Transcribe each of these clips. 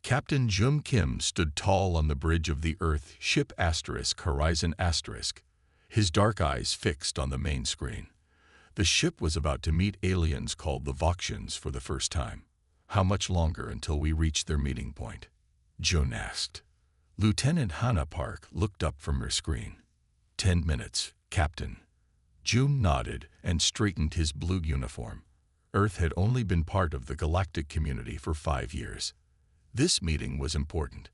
Captain Jum Kim stood tall on the bridge of the Earth ship Horizon *, his dark eyes fixed on the main screen. The ship was about to meet aliens called the Voxians for the first time. How much longer until we reach their meeting point? Jun asked. Lieutenant Hannah Park looked up from her screen. 10 minutes, Captain. Jun nodded and straightened his blue uniform. Earth had only been part of the galactic community for 5 years. This meeting was important.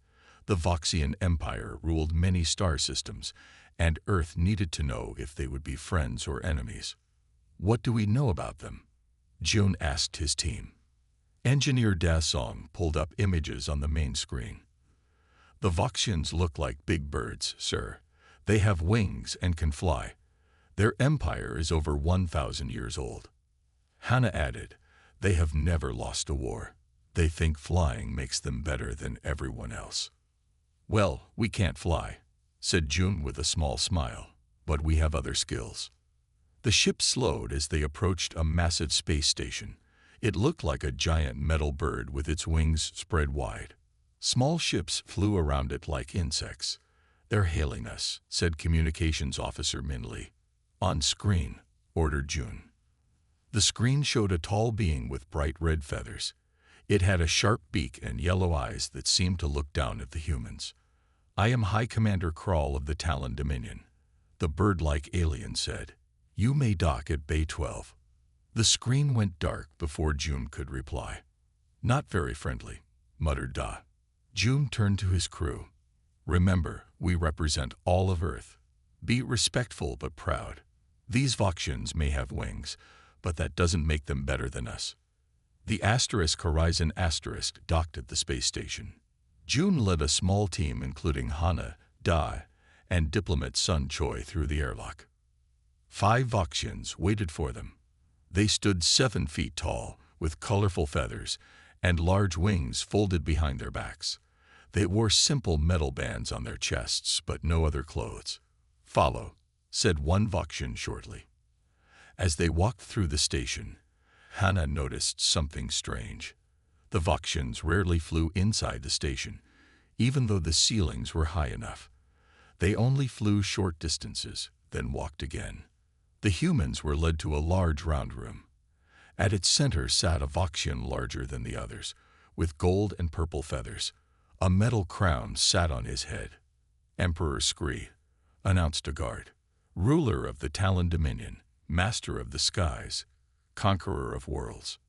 The Voxian Empire ruled many star systems, and Earth needed to know if they would be friends or enemies. What do we know about them? Jun asked his team. Engineer Dasong pulled up images on the main screen. The Voxians look like big birds, sir. They have wings and can fly. Their empire is over 1,000 years old. Hannah added, they have never lost a war. They think flying makes them better than everyone else. Well, we can't fly, said Jun with a small smile, but we have other skills. The ship slowed as they approached a massive space station. It looked like a giant metal bird with its wings spread wide. Small ships flew around it like insects. They're hailing us, said Communications Officer Min Lee. On screen, ordered Jun. The screen showed a tall being with bright red feathers. It had a sharp beak and yellow eyes that seemed to look down at the humans. I am High Commander Kral of the Talon Dominion, the bird-like alien said. You may dock at Bay 12. The screen went dark before Jun could reply. Not very friendly, muttered Da. Jun turned to his crew. Remember, we represent all of Earth. Be respectful but proud. These Voxians may have wings, but that doesn't make them better than us. The Horizon * docked at the space station. Jun led a small team including Hannah, Da, and diplomat Sun Choi through the airlock. 5 Voxians waited for them. They stood 7 feet tall, with colorful feathers, and large wings folded behind their backs. They wore simple metal bands on their chests, but no other clothes. Follow, said one Voxian shortly. As they walked through the station, Hannah noticed something strange. The Voxians rarely flew inside the station, even though the ceilings were high enough. They only flew short distances, then walked again. The humans were led to a large round room. At its center sat a Voxian larger than the others, with gold and purple feathers. A metal crown sat on his head. Emperor Scree, announced a guard. Ruler of the Talon Dominion, master of the skies, conqueror of worlds.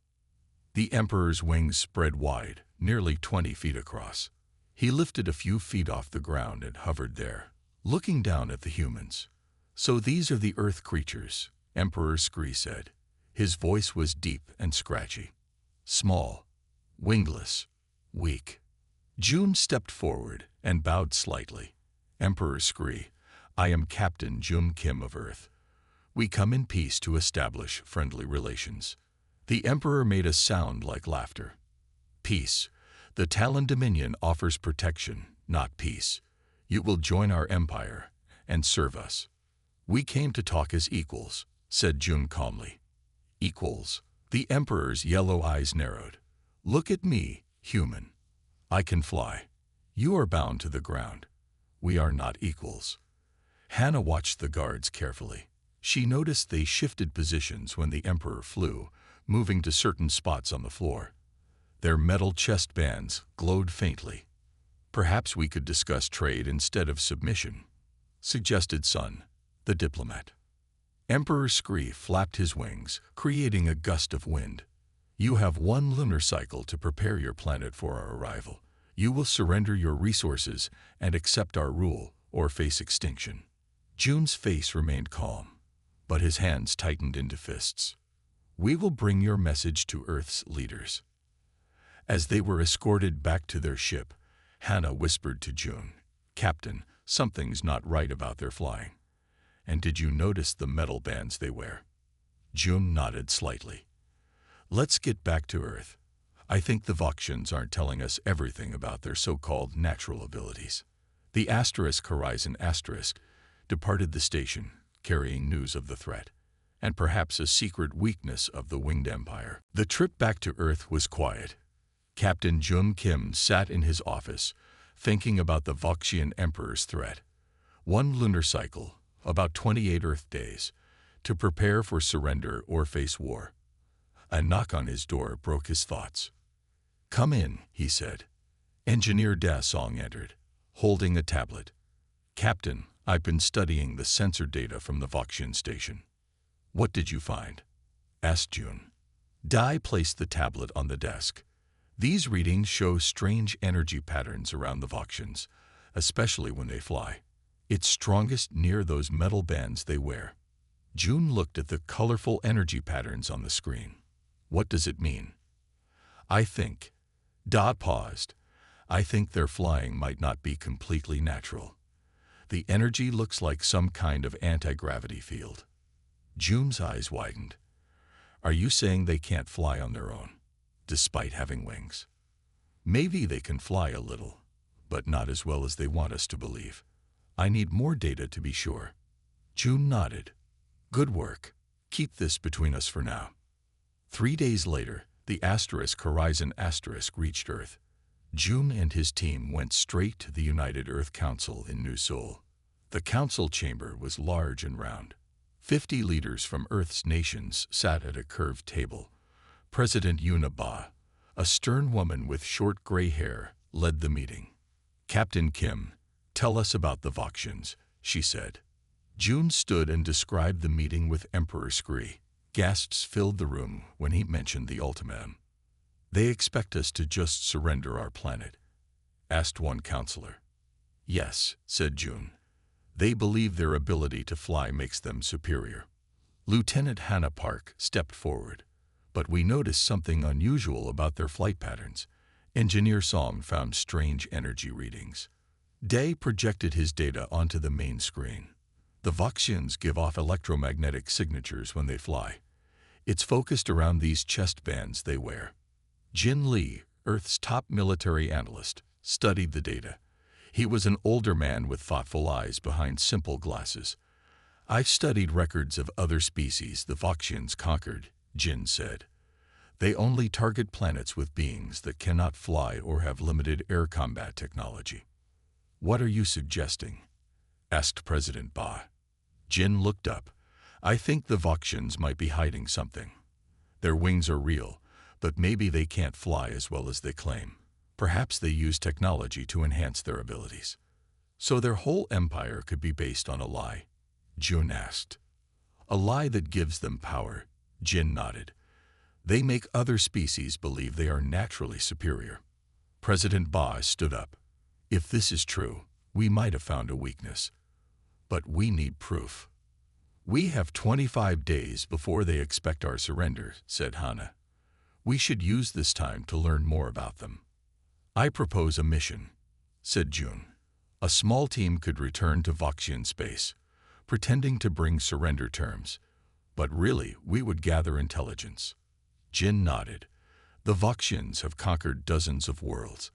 The Emperor's wings spread wide, nearly 20 feet across. He lifted a few feet off the ground and hovered there, looking down at the humans. So these are the Earth creatures, Emperor Scree said. His voice was deep and scratchy. Small, wingless, weak. Jun stepped forward and bowed slightly. Emperor Scree, I am Captain Jun Kim of Earth. We come in peace to establish friendly relations. The Emperor made a sound like laughter. Peace. The Talon Dominion offers protection, not peace. You will join our empire and serve us. We came to talk as equals, said Jun calmly. Equals. The Emperor's yellow eyes narrowed. Look at me, human. I can fly. You are bound to the ground. We are not equals. Hannah watched the guards carefully. She noticed they shifted positions when the Emperor flew, moving to certain spots on the floor. Their metal chest bands glowed faintly. Perhaps we could discuss trade instead of submission, suggested Sun, the diplomat. Emperor Scree flapped his wings, creating a gust of wind. You have 1 lunar cycle to prepare your planet for our arrival. You will surrender your resources and accept our rule or face extinction. Jun's face remained calm, but his hands tightened into fists. We will bring your message to Earth's leaders. As they were escorted back to their ship, Hannah whispered to Jun, Captain, something's not right about their flying. And did you notice the metal bands they wear? Jun nodded slightly. Let's get back to Earth. I think the Voxians aren't telling us everything about their so-called natural abilities. The Horizon departed the station, carrying news of the threat, and perhaps a secret weakness of the Winged Empire. The trip back to Earth was quiet. Captain Jun Kim sat in his office, thinking about the Voxian Emperor's threat. One lunar cycle, about 28 Earth days, to prepare for surrender or face war. A knock on his door broke his thoughts. "Come in," he said. Engineer Da Song entered, holding a tablet. "Captain, I've been studying the sensor data from the Voxian station." "What did you find?" asked Jun. Dai placed the tablet on the desk. "These readings show strange energy patterns around the Voxians, especially when they fly. It's strongest near those metal bands they wear." Jun looked at the colorful energy patterns on the screen. "What does it mean?" "I think." Da paused. "I think their flying might not be completely natural. The energy looks like some kind of anti-gravity field." Jun's eyes widened. "Are you saying they can't fly on their own, despite having wings?" "Maybe they can fly a little, but not as well as they want us to believe. I need more data to be sure." Jun nodded. "Good work. Keep this between us for now." 3 days later, the Horizon reached Earth. Jun and his team went straight to the United Earth Council in New Seoul. The council chamber was large and round. 50 leaders from Earth's nations sat at a curved table. President Yuna Ba, a stern woman with short gray hair, led the meeting. "Captain Kim, tell us about the Voxians," she said. Jun stood and described the meeting with Emperor Scree. Gasps filled the room when he mentioned the ultimatum. "They expect us to just surrender our planet?" asked one counselor. "Yes," said Jun. "They believe their ability to fly makes them superior." Lieutenant Hannah Park stepped forward. "But we noticed something unusual about their flight patterns." Engineer Song found strange energy readings. Day projected his data onto the main screen. "The Voxians give off electromagnetic signatures when they fly. It's focused around these chest bands they wear." Jin Lee, Earth's top military analyst, studied the data. He was an older man with thoughtful eyes behind simple glasses. "I've studied records of other species the Voxians conquered," Jin said. "They only target planets with beings that cannot fly or have limited air combat technology." "What are you suggesting?" asked President Ba. Jin looked up. "I think the Voxians might be hiding something. Their wings are real, but maybe they can't fly as well as they claim. Perhaps they use technology to enhance their abilities. So their whole empire could be based on a lie?" Jun asked. "A lie that gives them power," Jin nodded. "They make other species believe they are naturally superior." President Ba stood up. "If this is true, we might have found a weakness. But we need proof." "We have 25 days before they expect our surrender," said Hannah. "We should use this time to learn more about them." "I propose a mission," said Jun. "A small team could return to Voxian space, pretending to bring surrender terms. But really, we would gather intelligence." Jin nodded. "The Voxians have conquered dozens of worlds.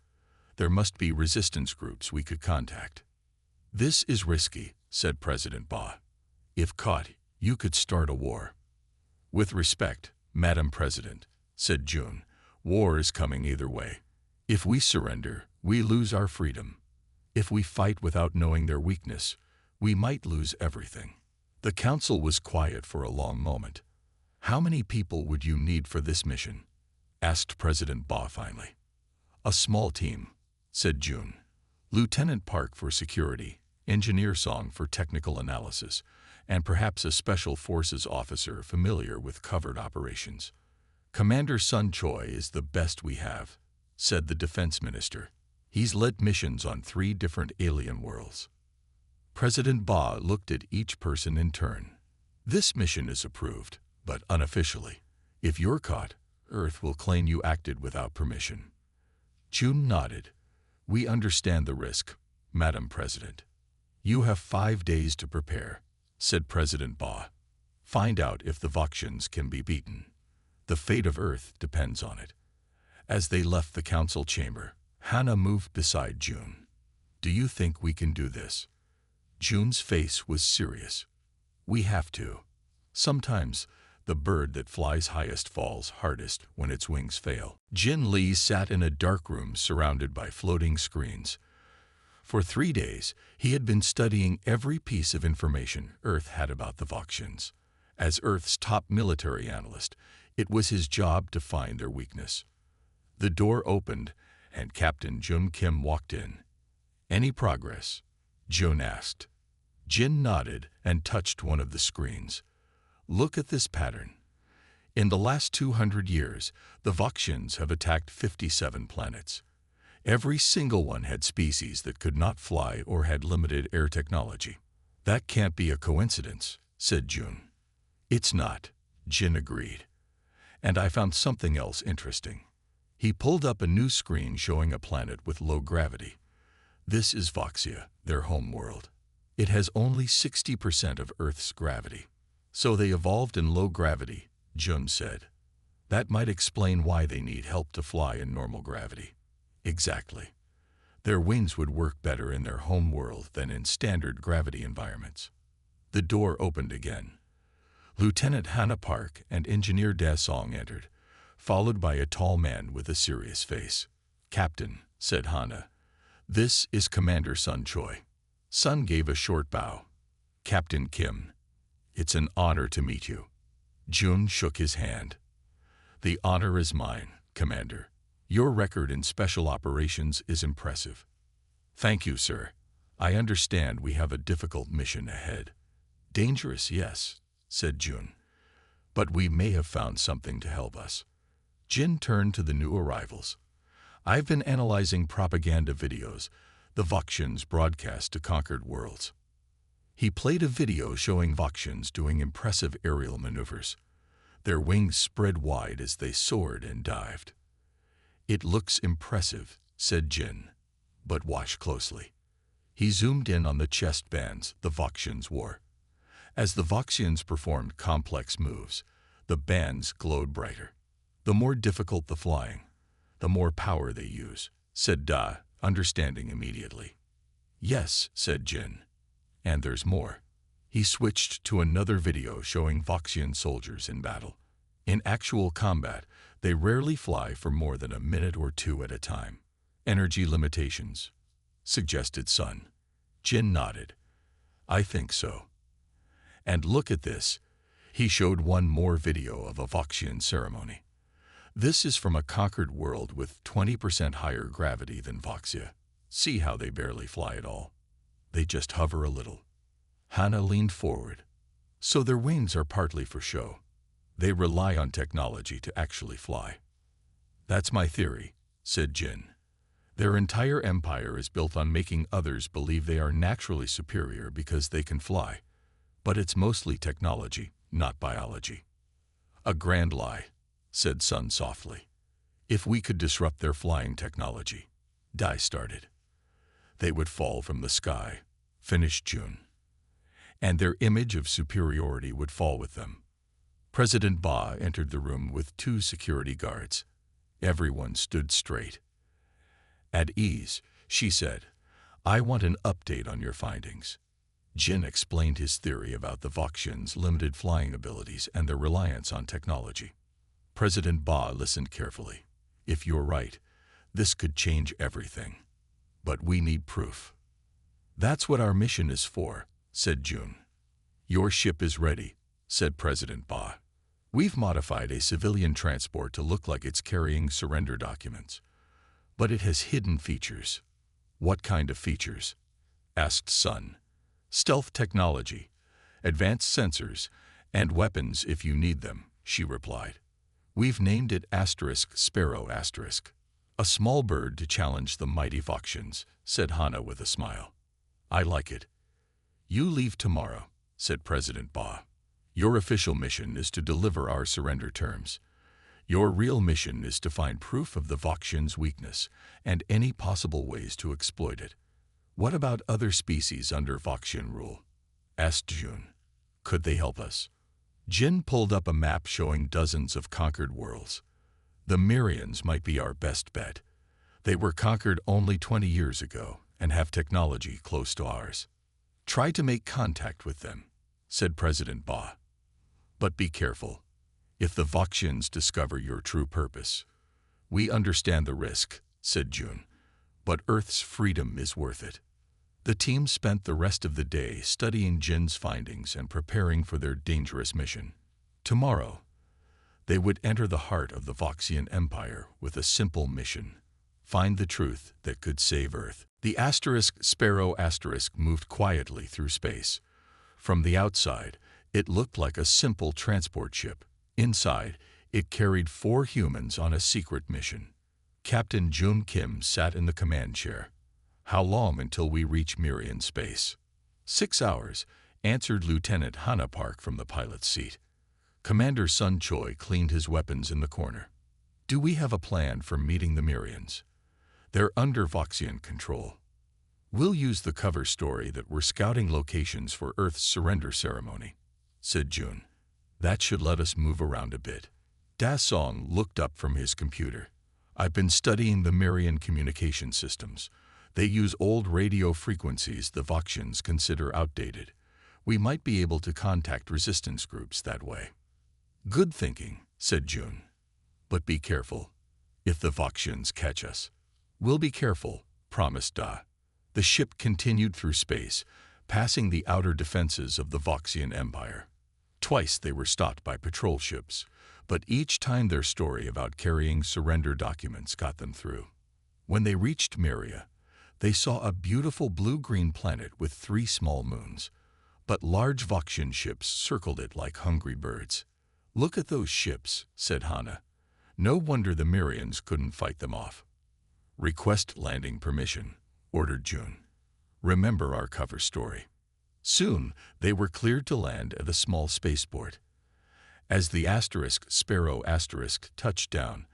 There must be resistance groups we could contact." "This is risky," said President Ba. "If caught, you could start a war." "With respect, Madam President," said Jun, "war is coming either way. If we surrender, we lose our freedom. If we fight without knowing their weakness, we might lose everything." The council was quiet for a long moment. "How many people would you need for this mission?" asked President Ba finally. "A small team," said Jun. "Lieutenant Park for security, Engineer Song for technical analysis, and perhaps a special forces officer familiar with covert operations." "Commander Sun Choi is the best we have," said the defense minister. "He's led missions on 3 different alien worlds." President Ba looked at each person in turn. "This mission is approved, but unofficially. If you're caught, Earth will claim you acted without permission." Jun nodded. "We understand the risk, Madam President." "You have 5 days to prepare," said President Ba. "Find out if the Voxians can be beaten. The fate of Earth depends on it." As they left the council chamber, Hannah moved beside Jun. "Do you think we can do this?" Jun's face was serious. "We have to. Sometimes The bird that flies highest falls hardest when its wings fail. Jin Lee sat in a dark room surrounded by floating screens. For 3 days, he had been studying every piece of information Earth had about the Voxians. As Earth's top military analyst, it was his job to find their weakness. The door opened, and Captain Jun Kim walked in. "Any progress?" Jun asked. Jin nodded and touched one of the screens. "Look at this pattern. In the last 200 years, the Voxians have attacked 57 planets. Every single one had species that could not fly or had limited air technology." "That can't be a coincidence," said Jun. "It's not," Jin agreed. "And I found something else interesting." He pulled up a new screen showing a planet with low gravity. "This is Voxia, their home world. It has only 60% of Earth's gravity." "So they evolved in low gravity," Jun said. "That might explain why they need help to fly in normal gravity." "Exactly. Their wings would work better in their home world than in standard gravity environments." The door opened again. Lieutenant Hannah Park and Engineer Da Song entered, followed by a tall man with a serious face. "Captain," said Hannah, "this is Commander Sun Choi." Sun gave a short bow. "Captain Kim, it's an honor to meet you." Jun shook his hand. "The honor is mine, Commander. Your record in special operations is impressive." "Thank you, sir. I understand we have a difficult mission ahead." "Dangerous, yes," said Jun. "But we may have found something to help us." Jin turned to the new arrivals. "I've been analyzing propaganda videos the Voxians broadcast to conquered worlds." He played a video showing Voxians doing impressive aerial maneuvers. Their wings spread wide as they soared and dived. "It looks impressive," said Jin, "but watch closely." He zoomed in on the chest bands the Voxians wore. As the Voxians performed complex moves, the bands glowed brighter. "The more difficult the flying, the more power they use," said Da, understanding immediately. "Yes," said Jin, "and there's more." He switched to another video showing Voxian soldiers in battle. In actual combat, they rarely fly for more than a minute or two at a time. "Energy limitations," suggested Sun. Jin nodded. "I think so." "And look at this." He showed one more video of a Voxian ceremony. "This is from a conquered world with 20% higher gravity than Voxia. See how they barely fly at all. They just hover a little." Hannah leaned forward. "So their wings are partly for show. They rely on technology to actually fly." "That's my theory," said Jin. "Their entire empire is built on making others believe they are naturally superior because they can fly. But it's mostly technology, not biology." "A grand lie," said Sun softly. "If we could disrupt their flying technology," Dai started. "They would fall from the sky," finished Jun. "And their image of superiority would fall with them." President Ba entered the room with 2 security guards. Everyone stood straight. "At ease," she said. "I want an update on your findings." Jin explained his theory about the Voxians' limited flying abilities and their reliance on technology. President Ba listened carefully. "If you're right, this could change everything. But we need proof." "That's what our mission is for," said Jun. "Your ship is ready," said President Ba. "We've modified a civilian transport to look like it's carrying surrender documents. But it has hidden features." "What kind of features?" asked Sun. "Stealth technology, advanced sensors, and weapons if you need them," she replied. "We've named it *Sparrow*. A small bird to challenge the mighty Voxians," said Hannah with a smile. "I like it." "You leave tomorrow," said President Ba. "Your official mission is to deliver our surrender terms. Your real mission is to find proof of the Voxians' weakness and any possible ways to exploit it." "What about other species under Voxian rule?" asked Jun. "Could they help us?" Jin pulled up a map showing dozens of conquered worlds. "The Myrians might be our best bet. They were conquered only 20 years ago and have technology close to ours." "Try to make contact with them," said President Ba. "But be careful. if the Voxians discover your true purpose. We understand the risk, said June, but Earth's freedom is worth it. The team spent the rest of the day studying Jin's findings and preparing for their dangerous mission. Tomorrow, they would enter the heart of the Voxian Empire with a simple mission: find the truth that could save Earth. The Sparrow moved quietly through space. From the outside, it looked like a simple transport ship. Inside, it carried 4 humans on a secret mission. Captain Jun Kim sat in the command chair. How long until we reach Mirian space? 6 hours, answered Lieutenant Hana Park from the pilot's seat. Commander Sun Choi cleaned his weapons in the corner. Do we have a plan for meeting the Mirians? They're under Voxian control. We'll use the cover story that we're scouting locations for Earth's surrender ceremony, said June. That should let us move around a bit. Da Song looked up from his computer. I've been studying the Mirian communication systems. They use old radio frequencies the Voxians consider outdated. We might be able to contact resistance groups that way. Good thinking, said June. But be careful. If the Voxians catch us. We'll be careful, promised Da. The ship continued through space, passing the outer defenses of the Voxian Empire. Twice they were stopped by patrol ships, but each time their story about carrying surrender documents got them through. When they reached Miria, they saw a beautiful blue-green planet with 3 small moons, but large Voxian ships circled it like hungry birds. Look at those ships, said Hana. No wonder the Mirians couldn't fight them off. Request landing permission, ordered June. Remember our cover story. Soon, they were cleared to land at a small spaceport. As the Sparrow touched down,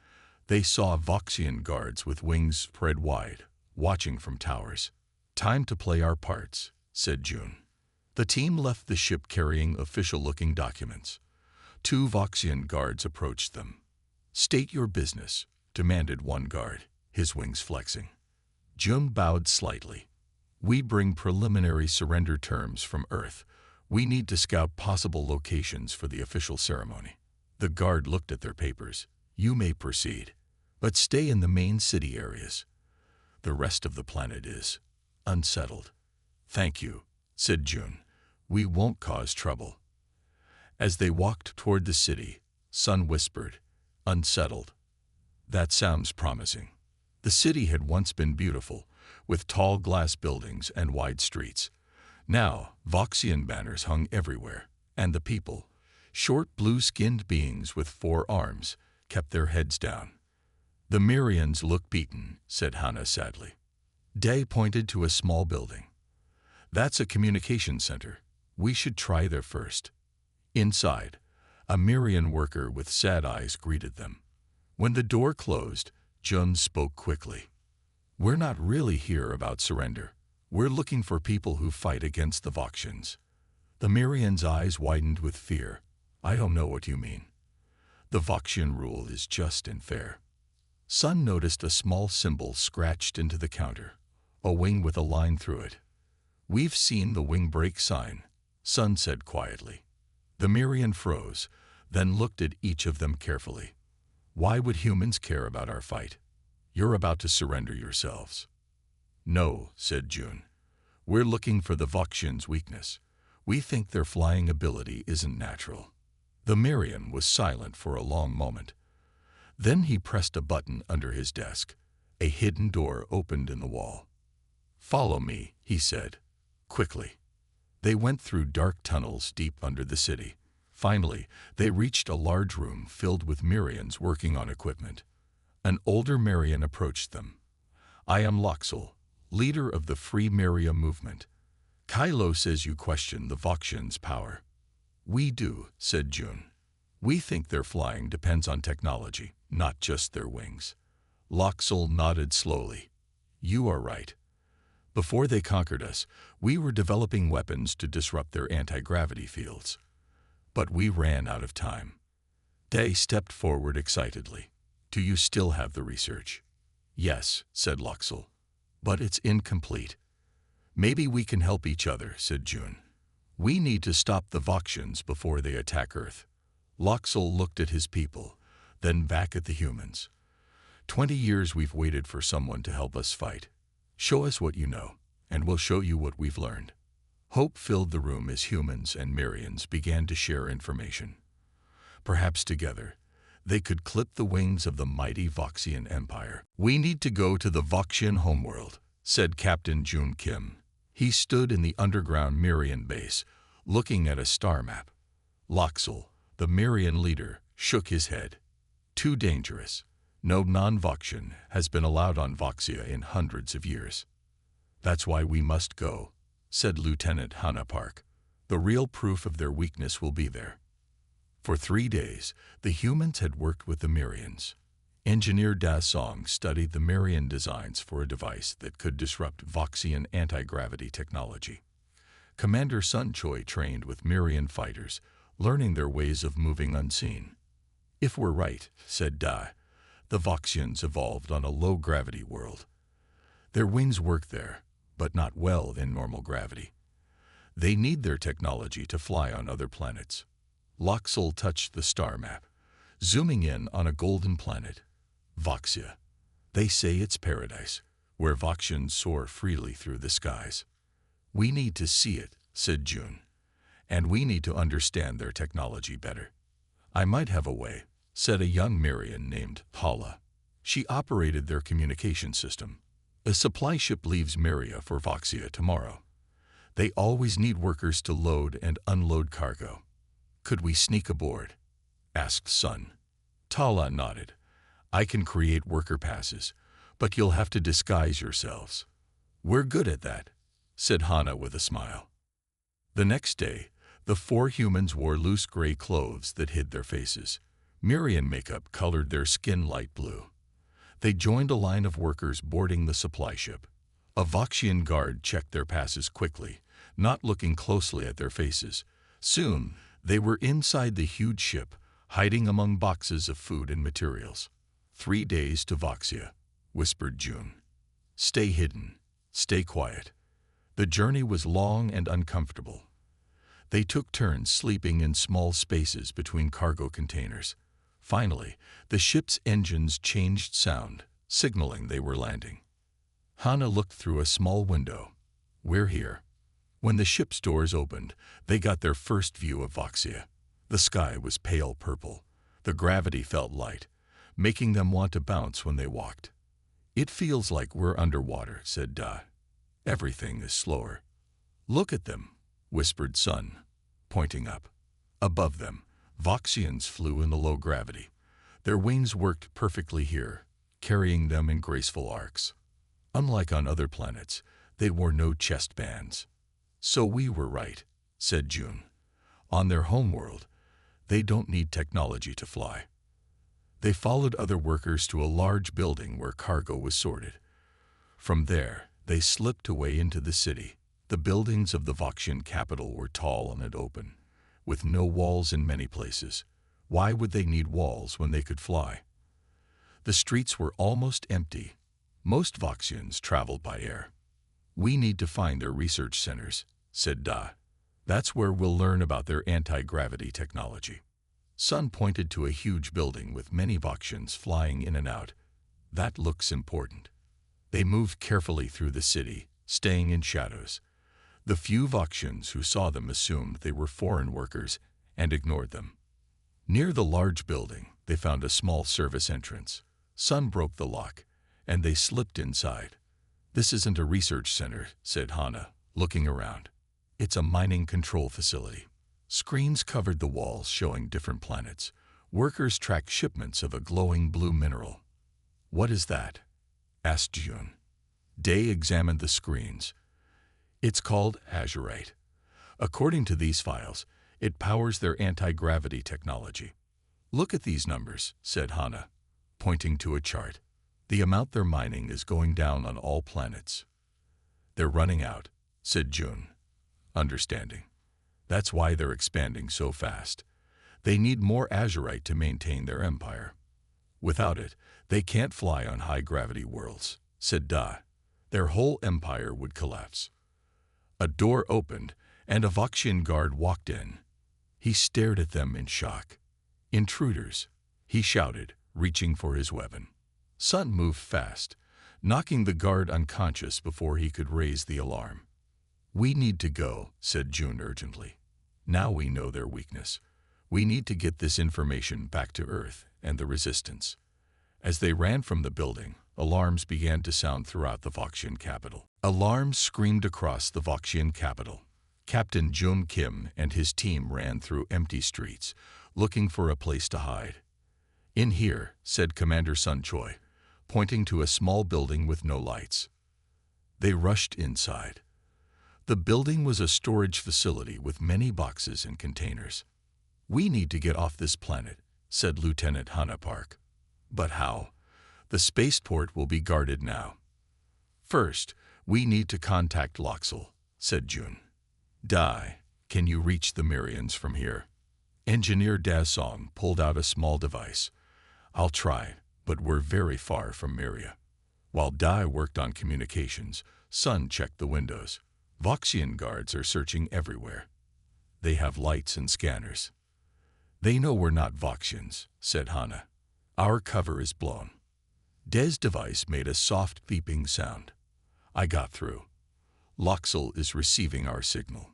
they saw Voxian guards with wings spread wide, watching from towers. Time to play our parts, said June. The team left the ship carrying official-looking documents. 2 Voxian guards approached them. State your business, demanded one guard, his wings flexing. June bowed slightly. We bring preliminary surrender terms from Earth. We need to scout possible locations for the official ceremony. The guard looked at their papers. You may proceed, but stay in the main city areas. The rest of the planet is unsettled. Thank you, said June. We won't cause trouble. As they walked toward the city, Sun whispered, unsettled. That sounds promising. The city had once been beautiful, with tall glass buildings and wide streets. Now, Voxian banners hung everywhere, and the people, short blue-skinned beings with 4 arms, kept their heads down. The Mirians look beaten, said Hana sadly. Day pointed to a small building. That's a communication center. We should try there first. Inside, a Mirian worker with sad eyes greeted them. When the door closed, Jun spoke quickly. We're not really here about surrender. We're looking for people who fight against the Voxians. The Mirian's eyes widened with fear. I don't know what you mean. The Voxian rule is just and fair. Sun noticed a small symbol scratched into the counter, a wing with a line through it. We've seen the wing break sign, Sun said quietly. The Mirian froze, then looked at each of them carefully. Why would humans care about our fight? You're about to surrender yourselves. No, said June. We're looking for the Voxians' weakness. We think their flying ability isn't natural. The Mirian was silent for a long moment. Then he pressed a button under his desk. A hidden door opened in the wall. Follow me, he said, quickly. They went through dark tunnels deep under the city. Finally, they reached a large room filled with Mirians working on equipment. An older Mirian approached them. I am Loxel, leader of the Free Miria movement. Kylo says you question the Voxians' power. We do, said June. We think their flying depends on technology, not just their wings. Loxel nodded slowly. You are right. Before they conquered us, we were developing weapons to disrupt their anti-gravity fields. But we ran out of time. Day stepped forward excitedly. Do you still have the research? Yes, said Loxel. But it's incomplete. Maybe we can help each other, said June. We need to stop the Voxians before they attack Earth. Loxel looked at his people, then back at the humans. 20 years we've waited for someone to help us fight. Show us what you know, and we'll show you what we've learned. Hope filled the room as humans and Mirians began to share information. Perhaps together, they could clip the wings of the mighty Voxian Empire. "We need to go to the Voxian homeworld," said Captain Jun Kim. He stood in the underground Mirian base, looking at a star map. Loxel, the Mirian leader, shook his head. "Too dangerous. No non-Voxian has been allowed on Voxia in hundreds of years." "That's why we must go," said Lieutenant Hannah Park. "The real proof of their weakness will be there." For 3 days, the humans had worked with the Mirians. Engineer Da Song studied the Mirian designs for a device that could disrupt Voxian anti-gravity technology. Commander Sun Choi trained with Mirian fighters, learning their ways of moving unseen. "If we're right," said Da, "the Voxians evolved on a low-gravity world. Their wings work there, but not well in normal gravity. They need their technology to fly on other planets." Loxel touched the star map, zooming in on a golden planet. "Voxia. They say it's paradise, where Voxians soar freely through the skies." "We need to see it," said June. "And we need to understand their technology better." "I might have a way," said a young Mirian named Paula. She operated their communication system. "A supply ship leaves Miria for Voxia tomorrow. They always need workers to load and unload cargo." "Could we sneak aboard?" asked Sun. Tala nodded. "I can create worker passes, but you'll have to disguise yourselves." "We're good at that," said Hana with a smile. The next day, the 4 humans wore loose gray clothes that hid their faces. Mirian makeup colored their skin light blue. They joined a line of workers boarding the supply ship. A Voxian guard checked their passes quickly, not looking closely at their faces. Soon, they were inside the huge ship, hiding among boxes of food and materials. 3 days to Voxia," whispered June. "Stay hidden. Stay quiet." The journey was long and uncomfortable. They took turns sleeping in small spaces between cargo containers. Finally, the ship's engines changed sound, signaling they were landing. Hana looked through a small window. "We're here." When the ship's doors opened, they got their first view of Voxia. The sky was pale purple. The gravity felt light, making them want to bounce when they walked. "It feels like we're underwater," said Da. "Everything is slower." "Look at them," whispered Sun, pointing up. Above them, Voxians flew in the low gravity. Their wings worked perfectly here, carrying them in graceful arcs. Unlike on other planets, they wore no chest bands. "So we were right," said June. "On their homeworld, they don't need technology to fly." They followed other workers to a large building where cargo was sorted. From there, they slipped away into the city. The buildings of the Voxian capital were tall and open, with no walls in many places. Why would they need walls when they could fly? The streets were almost empty. Most Voxians traveled by air. "We need to find their research centers," said Da. "That's where we'll learn about their anti-gravity technology." Sun pointed to a huge building with many Voxians flying in and out. "That looks important." They moved carefully through the city, staying in shadows. The few Voxians who saw them assumed they were foreign workers and ignored them. Near the large building, they found a small service entrance. Sun broke the lock, and they slipped inside. "This isn't a research center," said Hana, looking around. "It's a mining control facility." Screens covered the walls showing different planets. Workers tracked shipments of a glowing blue mineral. "What is that?" asked June. Day examined the screens. "It's called azurite. According to these files, it powers their anti-gravity technology." "Look at these numbers," said Hana, pointing to a chart. "The amount they're mining is going down on all planets." "They're running out," said June, understanding. "That's why they're expanding so fast. They need more azurite to maintain their empire. Without it, they can't fly on high-gravity worlds," said Da. "Their whole empire would collapse." A door opened, and a Voxian guard walked in. He stared at them in shock. Intruders, he shouted, reaching for his weapon. Sun moved fast, knocking the guard unconscious before he could raise the alarm. We need to go, said June urgently. Now we know their weakness. We need to get this information back to Earth and the Resistance. As they ran from the building, alarms began to sound throughout the Voxian capital. Alarms screamed across the Voxian capital. Captain Jum Kim and his team ran through empty streets, looking for a place to hide. In here, said Commander Sun Choi, pointing to a small building with no lights. They rushed inside. The building was a storage facility with many boxes and containers. We need to get off this planet, said Lieutenant Hannah Park. But how? The spaceport will be guarded now. First, we need to contact Loxel, said June. Dai, can you reach the Mirians from here? Engineer Dasong pulled out a small device. I'll try, but we're very far from Miria. While Dai worked on communications, Sun checked the windows. Voxian guards are searching everywhere. They have lights and scanners. They know we're not Voxians, said Hannah. Our cover is blown. Des' device made a soft beeping sound. I got through. Loxel is receiving our signal.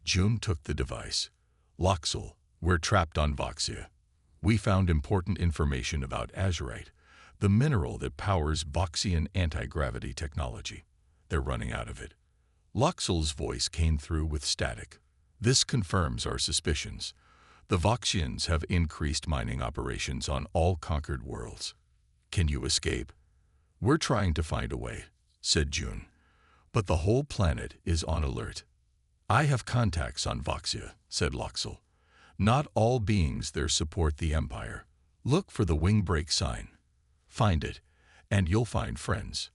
June took the device. Loxel, we're trapped on Voxia. We found important information about azurite, the mineral that powers Voxian anti-gravity technology. They're running out of it. Loxel's voice came through with static. This confirms our suspicions. The Voxians have increased mining operations on all conquered worlds. Can you escape? We're trying to find a way, said June. But the whole planet is on alert. I have contacts on Voxia, said Loxel. Not all beings there support the Empire. Look for the wing break sign. Find it, and you'll find friends.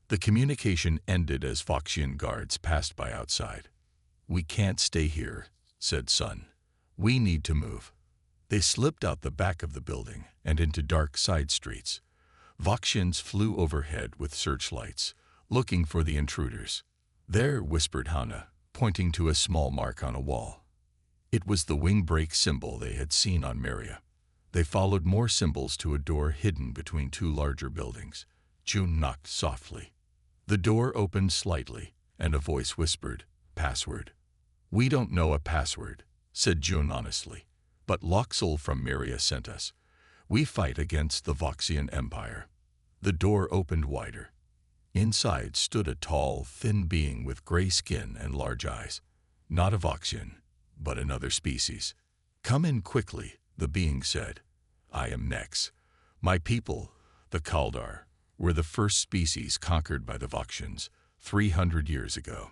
The communication ended as Voxian guards passed by outside. We can't stay here, said Sun. We need to move. They slipped out the back of the building and into dark side streets. Voxians flew overhead with searchlights, looking for the intruders. There, whispered Hannah, pointing to a small mark on a wall. It was the wing break symbol they had seen on Miria. They followed more symbols to a door hidden between two larger buildings. June knocked softly. The door opened slightly, and a voice whispered, "Password." "We don't know a password," said June honestly, "but Loxel from Miria sent us. We fight against the Voxian Empire." The door opened wider. Inside stood a tall, thin being with gray skin and large eyes. Not a Voxian, but another species. "Come in quickly," the being said. "I am Nex. My people, the Kaldar, were the first species conquered by the Voxians 300 years ago.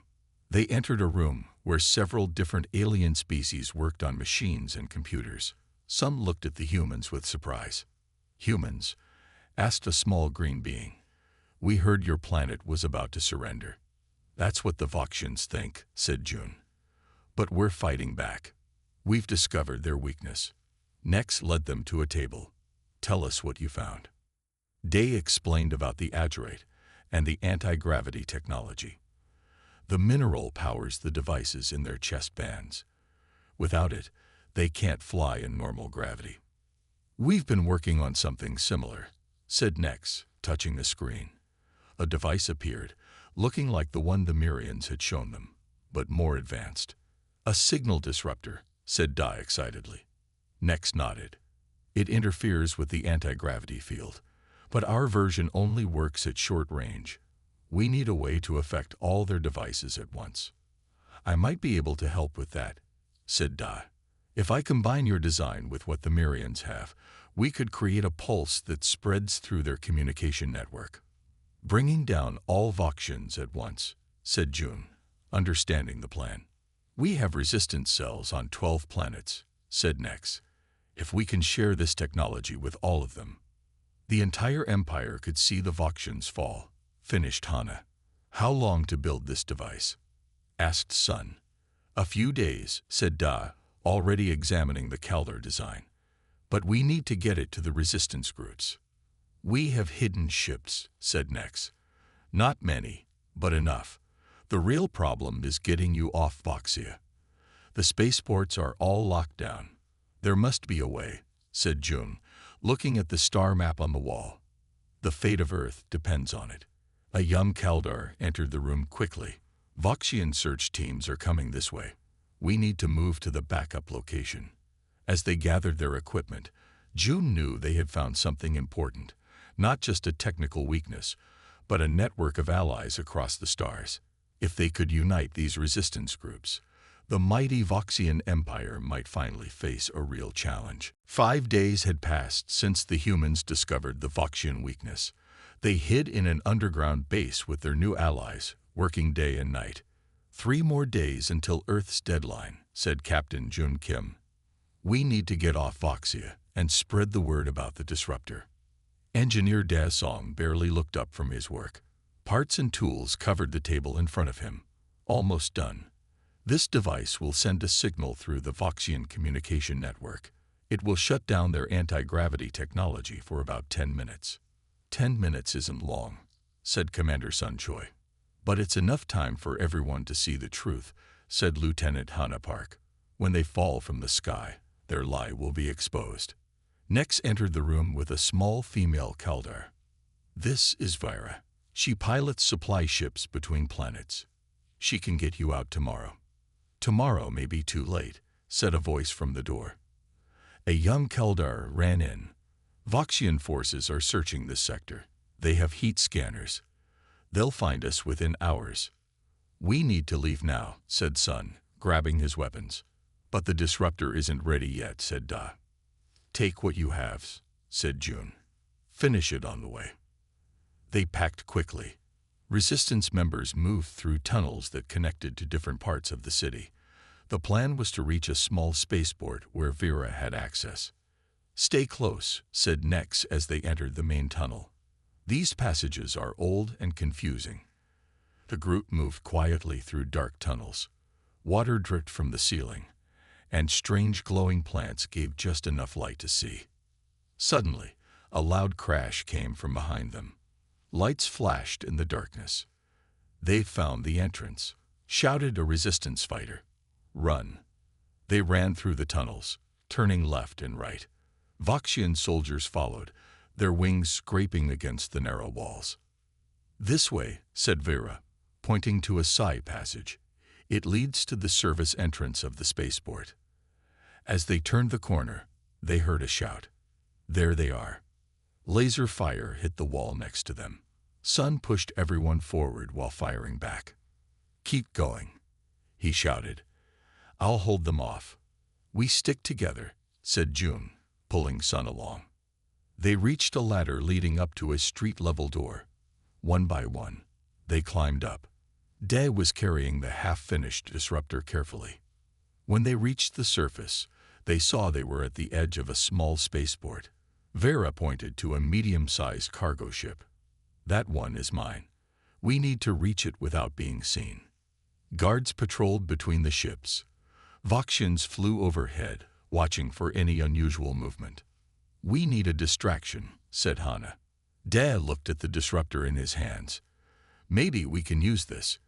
They entered a room where several different alien species worked on machines and computers. Some looked at the humans with surprise. "Humans?" asked a small green being. "We heard your planet was about to surrender." "That's what the Voxians think," said June. "But we're fighting back. We've discovered their weakness." Nex led them to a table. "Tell us what you found." Day explained about the azurite and the anti-gravity technology. The mineral powers the devices in their chest bands. Without it, they can't fly in normal gravity. "We've been working on something similar," said Nex, touching the screen. A device appeared, looking like the one the Mirians had shown them, but more advanced. "A signal disruptor," said Dai excitedly. Nex nodded. "It interferes with the anti-gravity field, but our version only works at short range. We need a way to affect all their devices at once." "I might be able to help with that," said Dai. "If I combine your design with what the Mirians have, we could create a pulse that spreads through their communication network." "Bringing down all Voxians at once," said June, understanding the plan. "We have resistance cells on 12 planets," said Nex. "If we can share this technology with all of them, the entire Empire could see the Voxians fall," finished Hannah. "How long to build this device?" asked Sun. "A few days," said Da, already examining the Kaldar design. "But we need to get it to the resistance groups." "We have hidden ships," said Nex. "Not many, but enough. The real problem is getting you off Voxia. The spaceports are all locked down. There must be a way," said June, looking at the star map on the wall. "The fate of Earth depends on it." A young Kaldar entered the room quickly. "Voxian search teams are coming this way. We need to move to the backup location." As they gathered their equipment, June knew they had found something important, not just a technical weakness, but a network of allies across the stars. If they could unite these resistance groups, the mighty Voxian Empire might finally face a real challenge. 5 days had passed since the humans discovered the Voxian weakness. They hid in an underground base with their new allies, working day and night. 3 more days until Earth's deadline, said Captain Jun Kim. We need to get off Voxia and spread the word about the disruptor. Engineer Da Song barely looked up from his work. Parts and tools covered the table in front of him. Almost done. This device will send a signal through the Voxian communication network. It will shut down their anti-gravity technology for about 10 minutes. 10 minutes isn't long, said Commander Sun Choi. But it's enough time for everyone to see the truth, said Lieutenant Hana Park. When they fall from the sky, their lie will be exposed. Nex entered the room with a small female Kaldar. This is Vira. She pilots supply ships between planets. She can get you out tomorrow. Tomorrow may be too late, said a voice from the door. A young Kaldar ran in. Voxian forces are searching this sector. They have heat scanners. They'll find us within hours. We need to leave now, said Sun, grabbing his weapons. But the disruptor isn't ready yet, said Da. Take what you have, said June. Finish it on the way. They packed quickly. Resistance members moved through tunnels that connected to different parts of the city. The plan was to reach a small spaceport where Vera had access. Stay close, said Nex as they entered the main tunnel. These passages are old and confusing. The group moved quietly through dark tunnels. Water dripped from the ceiling, and strange glowing plants gave just enough light to see. Suddenly, a loud crash came from behind them. Lights flashed in the darkness. "They've found the entrance," shouted a resistance fighter. "Run." They ran through the tunnels, turning left and right. Voxian soldiers followed, their wings scraping against the narrow walls. "This way," said Vera, pointing to a side passage. "It leads to the service entrance of the spaceport." As they turned the corner, they heard a shout. There they are. Laser fire hit the wall next to them. Sun pushed everyone forward while firing back. "Keep going," he shouted. "I'll hold them off." "We stick together," said June, pulling Sun along. They reached a ladder leading up to a street-level door. One by one, they climbed up. Da was carrying the half-finished disruptor carefully. When they reached the surface, they saw they were at the edge of a small spaceport. Vera pointed to a medium-sized cargo ship. "That one is mine. We need to reach it without being seen." Guards patrolled between the ships. Voxians flew overhead, watching for any unusual movement. "We need a distraction," said Hana. Da looked at the disruptor in his hands. "Maybe we can use this.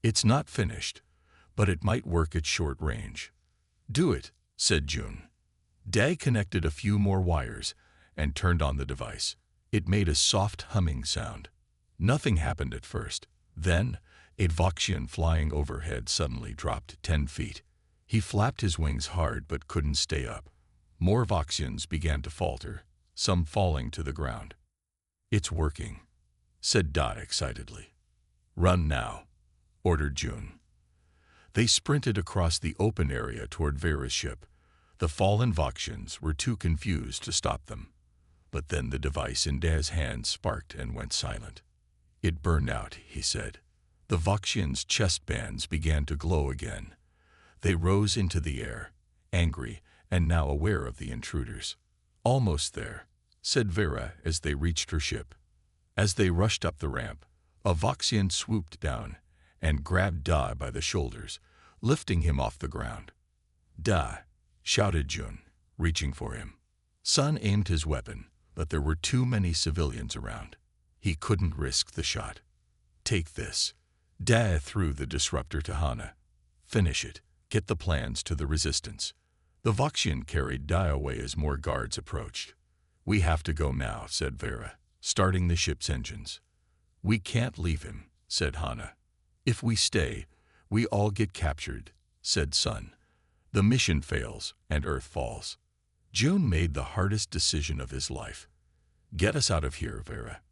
It's not finished, but it might work at short range." "Do it," said June. Da connected a few more wires and turned on the device. It made a soft humming sound. Nothing happened at first. Then, a Voxian flying overhead suddenly dropped 10 feet. He flapped his wings hard but couldn't stay up. More Voxians began to falter, some falling to the ground. "It's working," said Dot excitedly. "Run now," ordered June. They sprinted across the open area toward Vera's ship. The fallen Voxians were too confused to stop them. But then the device in Da's hand sparked and went silent. "It burned out," he said. The Voxians' chest bands began to glow again. They rose into the air, angry and now aware of the intruders. "Almost there," said Vera as they reached her ship. As they rushed up the ramp, a Voxian swooped down and grabbed Da by the shoulders, lifting him off the ground. "Da!" shouted Jun, reaching for him. Sun aimed his weapon, but there were too many civilians around. He couldn't risk the shot. "Take this." Da threw the disruptor to Hana. "Finish it. Get the plans to the resistance." The Voxian carried Dai away as more guards approached. "We have to go now," said Vera, starting the ship's engines. "We can't leave him," said Hana. "If we stay, we all get captured," said Sun. "The mission fails and Earth falls." June made the hardest decision of his life. "Get us out of here, Vera."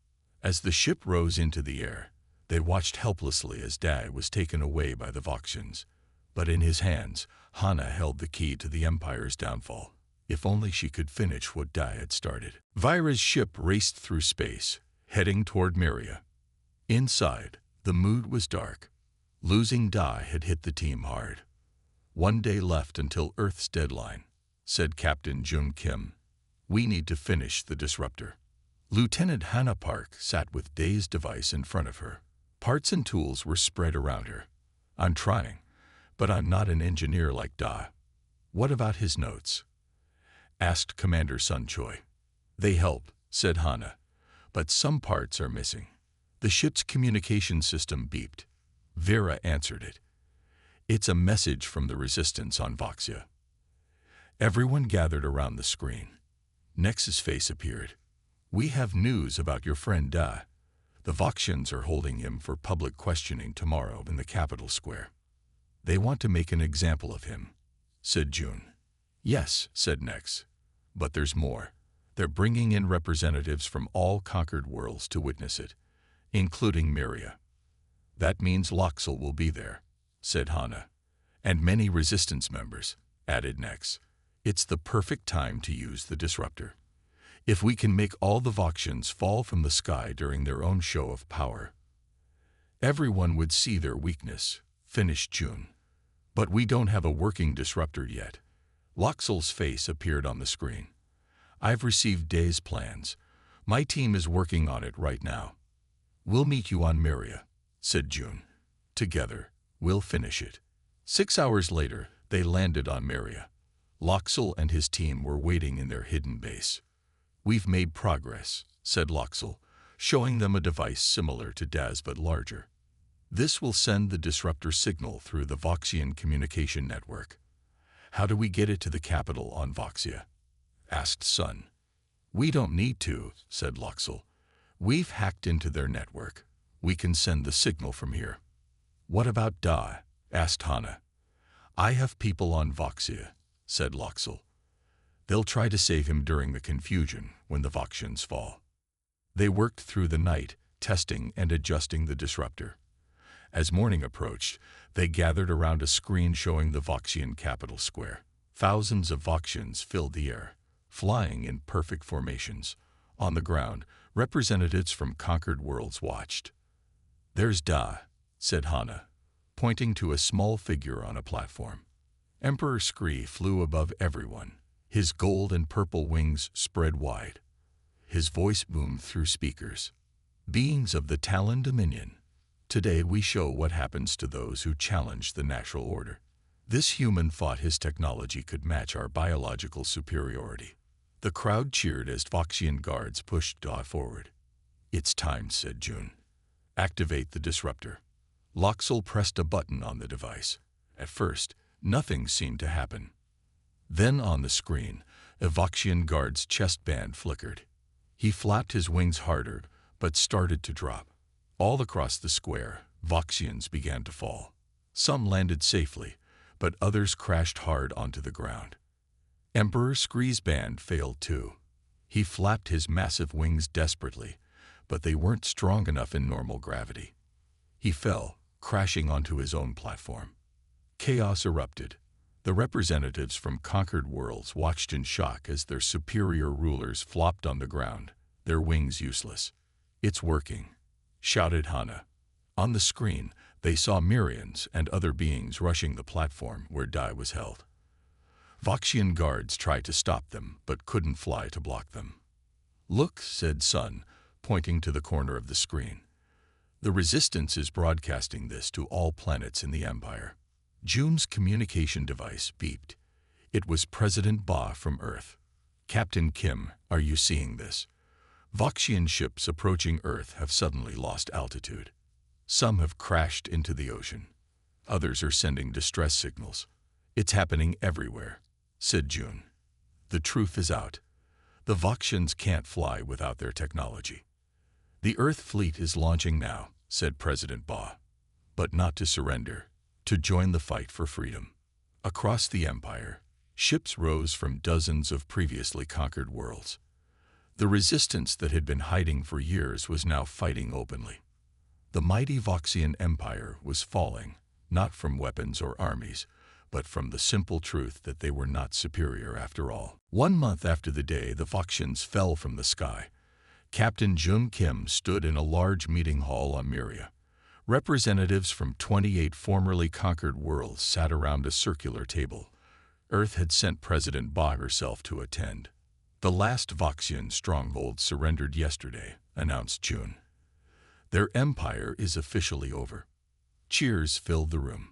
As the ship rose into the air, they watched helplessly as Dai was taken away by the Voxians. But in his hands, Hana held the key to the Empire's downfall. If only she could finish what Dai had started. Vira's ship raced through space, heading toward Myria. Inside, the mood was dark. Losing Dai had hit the team hard. "One day left until Earth's deadline," said Captain Jun Kim. "We need to finish the disruptor." Lieutenant Hannah Park sat with Dai's device in front of her. Parts and tools were spread around her. "I'm trying, but I'm not an engineer like Dai." "What about his notes?" asked Commander Sun Choi. "They help," said Hana, "but some parts are missing." The ship's communication system beeped. Vera answered it. "It's a message from the resistance on Voxia." Everyone gathered around the screen. Nex's face appeared. "We have news about your friend Dai. The Voxians are holding him for public questioning tomorrow in the Capitol Square. They want to make an example of him," said June. "Yes," said Nex. "But there's more. They're bringing in representatives from all conquered worlds to witness it, including Myria." "That means Loxel will be there," said Hana. "And many resistance members," added Nex. "It's the perfect time to use the disruptor. If we can make all the Voxians fall from the sky during their own show of power, everyone would see their weakness," finished June. "But we don't have a working disruptor yet." Loxel's face appeared on the screen. "I've received Dai's plans. My team is working on it right now." "We'll meet you on Myria," said June. "Together, we'll finish it." 6 hours later, they landed on Myria. Loxel and his team were waiting in their hidden base. "We've made progress," said Loxel, showing them a device similar to Dai's but larger. "This will send the disruptor signal through the Voxian communication network." "How do we get it to the capital on Voxia?" asked Sun. "We don't need to," said Loxel. "We've hacked into their network. We can send the signal from here." "What about Dai?" asked Hana. "I have people on Voxia," said Loxel. "They'll try to save him during the confusion when the Voxians fall." They worked through the night, testing and adjusting the disruptor. As morning approached, they gathered around a screen showing the Voxian Capitol Square. Thousands of Voxians filled the air, flying in perfect formations. On the ground, representatives from conquered worlds watched. "There's Dai," said Hana, pointing to a small figure on a platform. Emperor Scree flew above everyone. His gold and purple wings spread wide. His voice boomed through speakers. "Beings of the Talon Dominion, today we show what happens to those who challenge the natural order." This human thought his technology could match our biological superiority. The crowd cheered as Voxian guards pushed Dai forward. "It's time," said June. "Activate the disruptor." Loxel pressed a button on the device. At first, nothing seemed to happen. Then on the screen, a Voxian guard's chest band flickered. He flapped his wings harder, but started to drop. All across the square, Voxians began to fall. Some landed safely, but others crashed hard onto the ground. Emperor Scree's band failed too. He flapped his massive wings desperately, but they weren't strong enough in normal gravity. He fell, crashing onto his own platform. Chaos erupted. The representatives from conquered worlds watched in shock as their superior rulers flopped on the ground, their wings useless. "It's working," shouted Hana. On the screen, they saw myriads and other beings rushing the platform where Dai was held. Voxian guards tried to stop them, but couldn't fly to block them. "Look," said Sun, pointing to the corner of the screen. "The Resistance is broadcasting this to all planets in the Empire." June's communication device beeped. It was President Ba from Earth. "Captain Kim, are you seeing this? Voxian ships approaching Earth have suddenly lost altitude. Some have crashed into the ocean. Others are sending distress signals. It's happening everywhere. said June. "The truth is out. The Voxians can't fly without their technology." "The Earth fleet is launching now," said President Ba. "But not to surrender, to join the fight for freedom." Across the Empire, ships rose from dozens of previously conquered worlds. The resistance that had been hiding for years was now fighting openly. The mighty Voxian Empire was falling, not from weapons or armies, but from the simple truth that they were not superior after all. 1 month after the day the Voxians fell from the sky, Captain Jun Kim stood in a large meeting hall on Myria. Representatives from 28 formerly conquered worlds sat around a circular table. Earth had sent President Ba herself to attend. "The last Voxian stronghold surrendered yesterday," announced Jun. "Their empire is officially over." Cheers filled the room.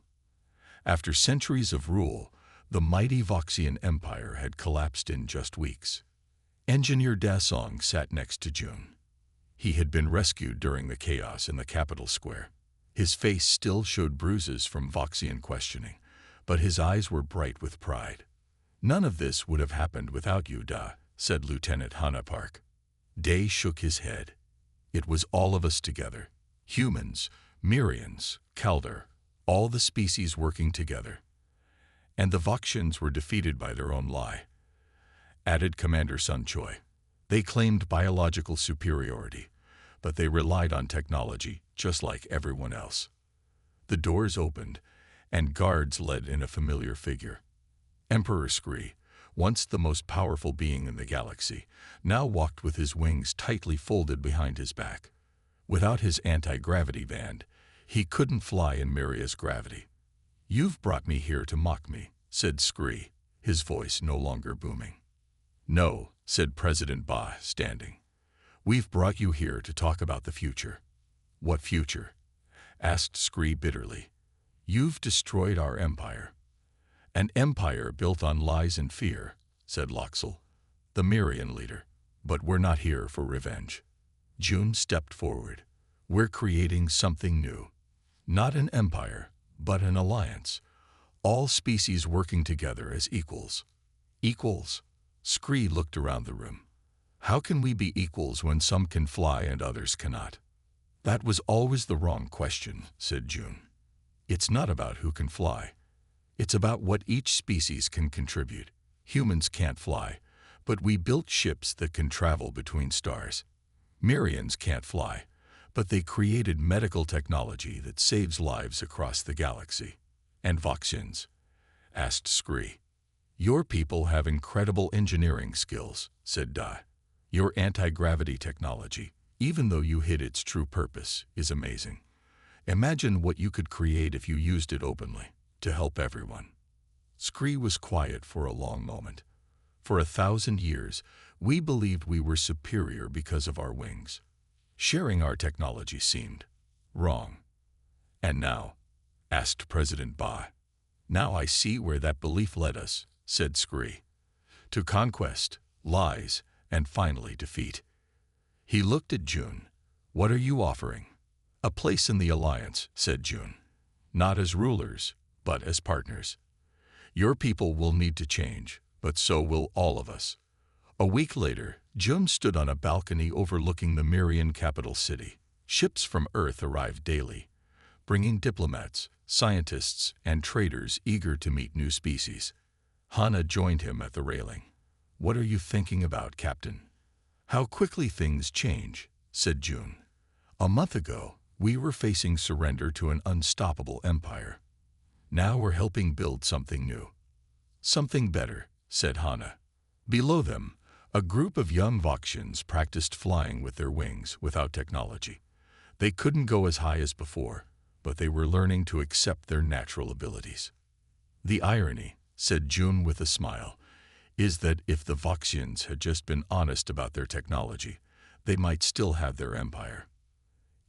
After centuries of rule, the mighty Voxian Empire had collapsed in just weeks. Engineer Dasong sat next to Jun. He had been rescued during the chaos in the capital square. His face still showed bruises from Voxian questioning, but his eyes were bright with pride. "None of this would have happened without you, Da," said Lieutenant Hana Park. Day shook his head. "It was all of us together. Humans, Myrians, Kaldor, all the species working together. And the Voxians were defeated by their own lie," added Commander Sun Choi. "They claimed biological superiority, but they relied on technology just like everyone else." The doors opened, and guards led in a familiar figure. Emperor Scree, once the most powerful being in the galaxy, now walked with his wings tightly folded behind his back. Without his anti-gravity band, he couldn't fly in Myria's gravity. "You've brought me here to mock me," said Scree, his voice no longer booming. "No," said President Ba, standing. "We've brought you here to talk about the future." "What future?" asked Scree bitterly. "You've destroyed our empire." "An empire built on lies and fear," said Loxel, the Myrian leader. "But we're not here for revenge." Jun stepped forward. "We're creating something new. Not an empire, but an alliance. All species working together as equals." "Equals?" Scree looked around the room. "How can we be equals when some can fly and others cannot?" "That was always the wrong question," said Jun. "It's not about who can fly. It's about what each species can contribute. Humans can't fly, but we built ships that can travel between stars. Myrians can't fly, but they created medical technology that saves lives across the galaxy." "And Voxians?" asked Scree. "Your people have incredible engineering skills," said Da. "Your anti-gravity technology, even though you hid its true purpose, is amazing. Imagine what you could create if you used it openly, to help everyone." Scree was quiet for a long moment. "For 1,000 years, we believed we were superior because of our wings. Sharing our technology seemed wrong." "And now?" asked President Ba. "Now I see where that belief led us," said Scree. "To conquest, lies, and finally defeat." He looked at Jun. "What are you offering?" "A place in the alliance," said Jun. "Not as rulers, but as partners. Your people will need to change, but so will all of us." A week later, Jun stood on a balcony overlooking the Myrian capital city. Ships from Earth arrived daily, bringing diplomats, scientists, and traders eager to meet new species. Hana joined him at the railing. "What are you thinking about, Captain?" "How quickly things change," said Jun. "A month ago, we were facing surrender to an unstoppable empire. Now we're helping build something new." "Something better," said Hana. Below them, a group of young Voxians practiced flying with their wings without technology. They couldn't go as high as before, but they were learning to accept their natural abilities. "The irony," said Jun with a smile, "is that if the Voxians had just been honest about their technology, they might still have their empire.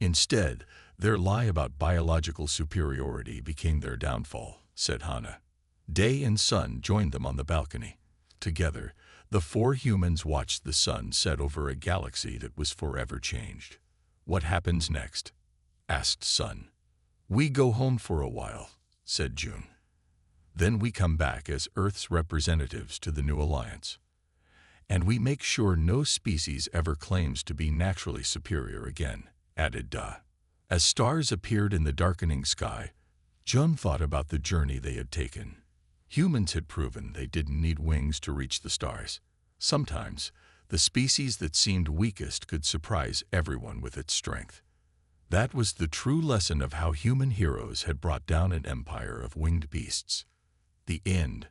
Instead, their lie about biological superiority became their downfall," said Hana. Day and Sun joined them on the balcony. Together, the 4 humans watched the sun set over a galaxy that was forever changed. "What happens next?" asked Sun. "We go home for a while," said Jun. Then we come back as Earth's representatives to the new alliance. And we make sure no species ever claims to be naturally superior again, added Da. As stars appeared in the darkening sky, Jun thought about the journey they had taken. Humans had proven they didn't need wings to reach the stars. Sometimes, the species that seemed weakest could surprise everyone with its strength. That was the true lesson of how human heroes had brought down an empire of winged beasts. The end.